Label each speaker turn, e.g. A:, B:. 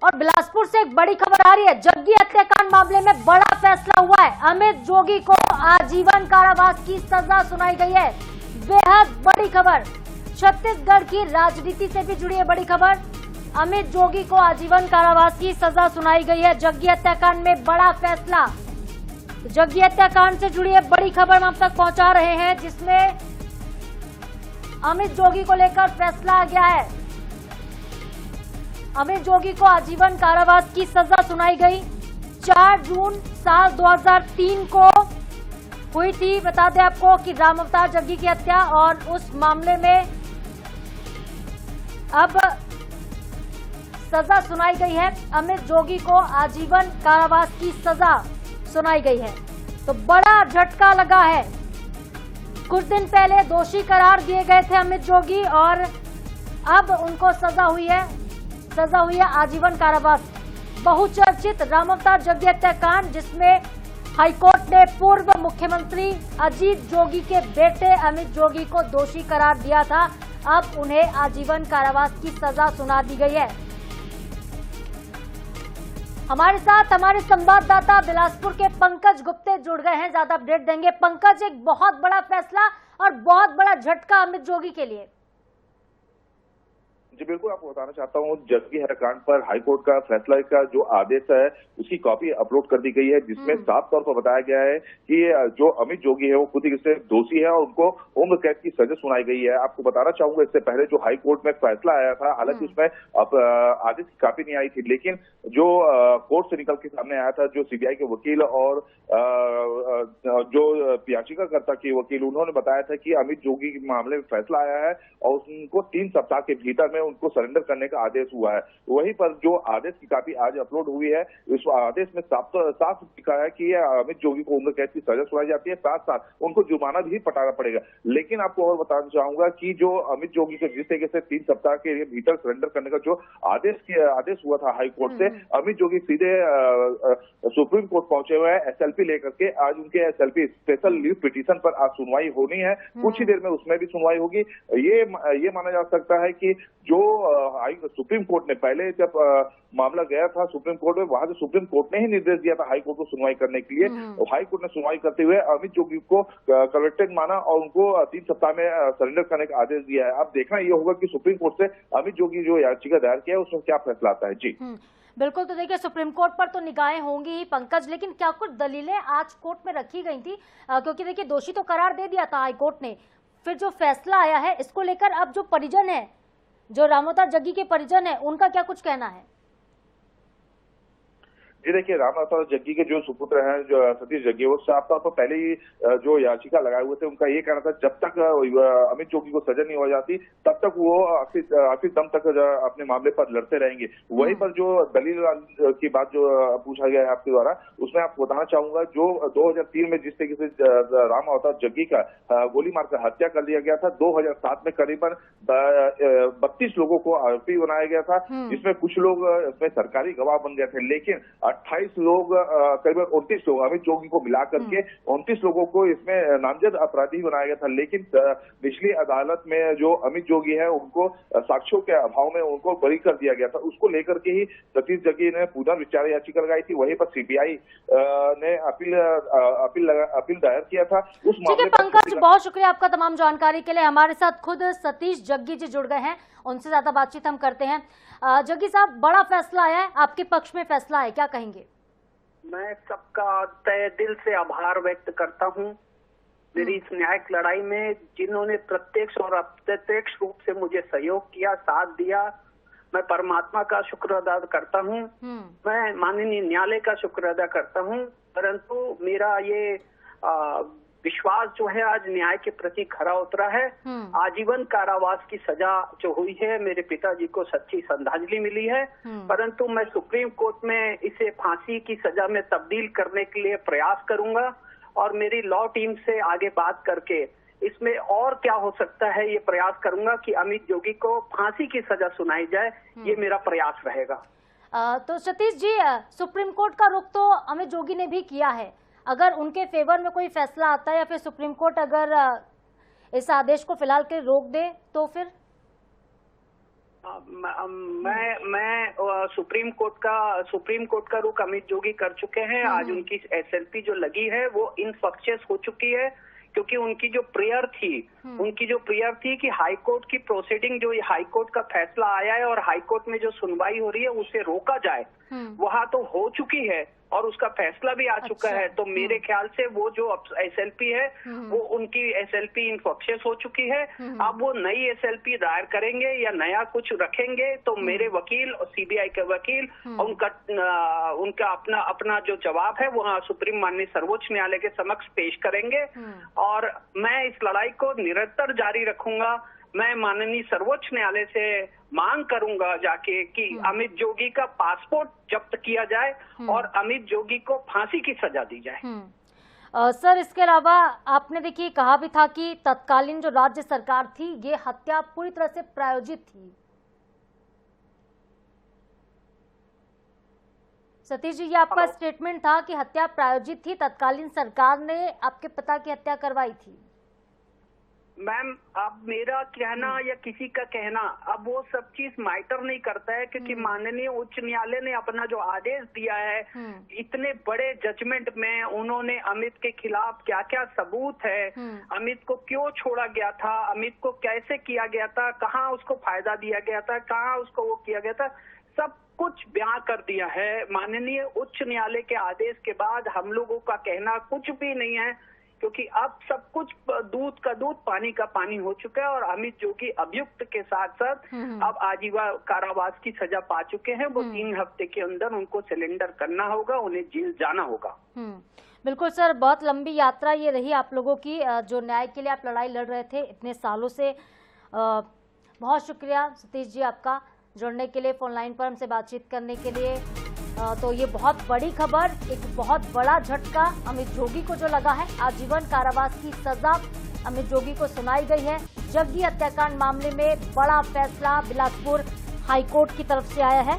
A: और बिलासपुर से एक बड़ी खबर आ रही है। जग्गी हत्याकांड मामले में बड़ा फैसला हुआ है। अमित जोगी को आजीवन कारावास की सजा सुनाई गई है। बेहद बड़ी खबर, छत्तीसगढ़ की राजनीति से भी जुड़ी है बड़ी खबर। अमित जोगी को आजीवन कारावास की सजा सुनाई गई है। जग्गी हत्याकांड में बड़ा फैसला, जग्गी हत्याकांड से जुड़ी है बड़ी खबर हम आप तक पहुंचा रहे हैं, जिसमें अमित जोगी को लेकर फैसला आ गया है। अमित जोगी को आजीवन कारावास की सजा सुनाई गई। 4 जून साल 2003 को हुई थी, बता दें आपको, कि राम अवतार जग्गी की हत्या, और उस मामले में अब सजा सुनाई गई है। अमित जोगी को आजीवन कारावास की सजा सुनाई गई है, तो बड़ा झटका लगा है। कुछ दिन पहले दोषी करार दिए गए थे अमित जोगी, और अब उनको सजा हुई है आजीवन कारावास। बहुचर्चित राम अवतार जग्गी हत्याकांड, जिसमें हाईकोर्ट ने पूर्व मुख्यमंत्री अजीत जोगी के बेटे अमित जोगी को दोषी करार दिया था, अब उन्हें आजीवन कारावास की सजा सुना दी गई है। हमारे साथ हमारे संवाददाता बिलासपुर के पंकज गुप्ते जुड़ गए हैं, ज्यादा अपडेट देंगे। पंकज, एक बहुत बड़ा फैसला और बहुत बड़ा झटका अमित जोगी के लिए।
B: जी बिल्कुल, आपको बताना चाहता हूँ, जग्गी हत्याकांड पर हाईकोर्ट का फैसला का जो आदेश है उसकी कॉपी अपलोड कर दी गई है, जिसमें साफ तौर पर बताया गया है कि जो अमित जोगी है वो खुद ही इससे दोषी है और उनको उम्र कैद की सजा सुनाई गई है। आपको बताना चाहूंगा, इससे पहले जो हाईकोर्ट में फैसला आया था, हालांकि उसमें आदेश की कॉपी नहीं आई थी, लेकिन जो कोर्ट से निकल के सामने आया था, जो सीबीआई के वकील और जो याचिकाकर्ता के वकील, उन्होंने बताया था कि अमित जोगी के मामले में फैसला आया है और उनको 3 सप्ताह के भीतर में उनको सरेंडर करने का आदेश हुआ है। वहीं पर जो आदेश की कॉपी आज अपलोड हुई है, इस आदेश में साफ लिखा है कि अमित जोगी को उम्र कैद की सजा सुनाई जाती है, साथ साथ उनको जुर्माना भी पटाना पड़ेगा। लेकिन आपको और बताना चाहूंगा कि जो अमित जोगी को जिस तरीके से 3 सप्ताह के भीतर सरेंडर करने का जो आदेश हुआ था हाईकोर्ट से, अमित जोगी सीधे सुप्रीम कोर्ट पहुंचे हुए हैं एसएलपी लेकर के। आज उनके एसएलपी स्पेशल लीव पिटीशन पर आज सुनवाई होनी है, कुछ ही देर में उसमें भी सुनवाई होगी। ये माना जा सकता है कि जो सुप्रीम कोर्ट ने पहले जब मामला गया था सुप्रीम कोर्ट में, वहां से सुप्रीम कोर्ट ने ही निर्देश दिया था हाईकोर्ट को सुनवाई करने के लिए। हाईकोर्ट ने सुनवाई करते हुए अमित जोगी को कन्विक्टेड माना और उनको 3 सप्ताह में सरेंडर करने का आदेश दिया है। अब देखना यह होगा कि सुप्रीम कोर्ट से अमित जोगी जो याचिका दायर किया है उसमें क्या फैसला आता है। जी
A: बिल्कुल, तो देखिए, सुप्रीम कोर्ट पर तो निगाहें होंगी ही पंकज, लेकिन क्या कुछ दलीलें आज कोर्ट में रखी गई थी? क्योंकि देखिए, दोषी तो करार दे दिया था हाईकोर्ट ने, फिर जो फैसला आया है इसको लेकर अब जो परिजन है, जो राम अवतार जग्गी के परिजन है, उनका क्या कुछ कहना है?
B: जी देखिए, राम अवतार जग्गी के जो सुपुत्र हैं, जो सतीश जग्गी, वो साफ तौर पर पहले ही जो याचिका लगाए हुए थे, उनका ये कहना था जब तक अमित जोगी को सजा नहीं हो जाती तब तक वो आखिर दम तक अपने मामले पर लड़ते रहेंगे। वहीं पर जो दलील की बात जो पूछा गया है आपके द्वारा, उसमें आपको बताना चाहूंगा, जो 2003 में जिस तरीके से राम अवतार जग्गी का गोली मारकर हत्या कर दिया गया था, 2007 में करीबन 32 लोगों को आरोपी बनाया गया था, जिसमें कुछ लोग इसमें सरकारी गवाह बन गए थे, लेकिन 28 लोग, करीबन 29 लोग, अमित जोगी को मिला करके 29 लोगों को इसमें नामजद अपराधी बनाया गया था। लेकिन निचली अदालत में जो अमित जोगी है, उनको साक्ष्यों के अभाव में उनको बरी कर दिया गया था। उसको लेकर के ही सतीश जग्गी ने पुनर्विचार याचिका लगाई थी। वहीं पर सीबीआई ने अपील दायर किया था उस मामले पर।
A: पंकज, बहुत शुक्रिया आपका तमाम जानकारी के लिए। हमारे साथ खुद सतीश जग्गी जी जुड़ गए हैं, उनसे ज्यादा बातचीत हम करते हैं। जग्गी साहब, बड़ा फैसला आया है, आपके पक्ष में फैसला है, क्या कहेंगे?
C: मैं सबका तहे दिल से आभार व्यक्त करता हूं, मेरी इस न्यायिक लड़ाई में जिन्होंने प्रत्यक्ष और अप्रत्यक्ष रूप से मुझे सहयोग किया, साथ दिया। मैं परमात्मा का शुक्र अदा करता हूं, मैं माननीय न्यायालय का शुक्र अदा करता हूं, परंतु मेरा ये विश्वास जो है आज न्याय के प्रति खरा उतरा है। आजीवन कारावास की सजा जो हुई है, मेरे पिताजी को सच्ची श्रद्धांजलि मिली है, परंतु मैं सुप्रीम कोर्ट में इसे फांसी की सजा में तब्दील करने के लिए प्रयास करूंगा और मेरी लॉ टीम से आगे बात करके इसमें और क्या हो सकता है ये प्रयास करूंगा कि अमित जोगी को फांसी की सजा सुनाई जाए। ये मेरा प्रयास रहेगा।
A: तो सतीश जी, सुप्रीम कोर्ट का रुख तो अमित जोगी ने भी किया है, अगर उनके फेवर में कोई फैसला आता है या फिर सुप्रीम कोर्ट अगर इस आदेश को फिलहाल के रोक दे तो फिर?
C: मैं सुप्रीम कोर्ट का रुख अमित जोगी कर चुके हैं। आज उनकी एसएलपी जो लगी है वो इनफेक्शियस हो चुकी है, क्योंकि उनकी जो प्रेयर थी कि हाई कोर्ट की प्रोसीडिंग, जो हाई कोर्ट का फैसला आया है और हाई कोर्ट में जो सुनवाई हो रही है उसे रोका जाए, वहां तो हो चुकी है और उसका फैसला भी आ चुका है। तो मेरे ख्याल से वो जो एसएलपी है वो उनकी एसएलपी इनफेक्शियस हो चुकी है। अब वो नई एसएलपी दायर करेंगे या नया कुछ रखेंगे तो मेरे वकील और सीबीआई के वकील उनका अपना जो जवाब है वो सुप्रीम माननीय सर्वोच्च न्यायालय के समक्ष पेश करेंगे। और मैं इस लड़ाई को निरंतर जारी रखूंगा। मैं माननीय सर्वोच्च न्यायालय से मांग करूंगा जाके कि अमित जोगी का पासपोर्ट जब्त किया जाए और अमित जोगी को फांसी की सजा दी जाए।
A: सर, इसके अलावा आपने देखिए कहा भी था कि तत्कालीन जो राज्य सरकार थी ये हत्या पूरी तरह से प्रायोजित थी। सतीश जी, ये आपका स्टेटमेंट था कि हत्या प्रायोजित थी, तत्कालीन सरकार ने आपके पिता की हत्या करवाई थी।
C: मैम, अब मेरा कहना या किसी का कहना अब वो सब चीज मैटर नहीं करता है, क्योंकि माननीय उच्च न्यायालय ने अपना जो आदेश दिया है, इतने बड़े जजमेंट में उन्होंने अमित के खिलाफ क्या क्या सबूत है, अमित को क्यों छोड़ा गया था, अमित को कैसे किया गया था, कहाँ उसको फायदा दिया गया था, कहाँ उसको वो किया गया था, सब कुछ बयां कर दिया है। माननीय उच्च न्यायालय के आदेश के बाद हम लोगों का कहना कुछ भी नहीं है, क्योंकि अब सब कुछ दूध का दूध पानी का पानी हो चुका है और अमित जोगी अभियुक्त के साथ साथ अब आजीवन कारावास की सजा पा चुके हैं। वो 3 हफ्ते के अंदर उनको सिलेंडर करना होगा, उन्हें जेल जाना होगा।
A: बिल्कुल सर, बहुत लंबी यात्रा ये रही आप लोगों की, जो न्याय के लिए आप लड़ाई लड़ रहे थे इतने सालों से। बहुत शुक्रिया सतीश जी आपका जुड़ने के लिए, फोन लाइन पर हमसे बातचीत करने के लिए। तो ये बहुत बड़ी खबर, एक बहुत बड़ा झटका अमित जोगी को जो लगा है, आजीवन कारावास की सजा अमित जोगी को सुनाई गई है। जग्गी हत्याकांड मामले में बड़ा फैसला बिलासपुर हाईकोर्ट की तरफ से आया है।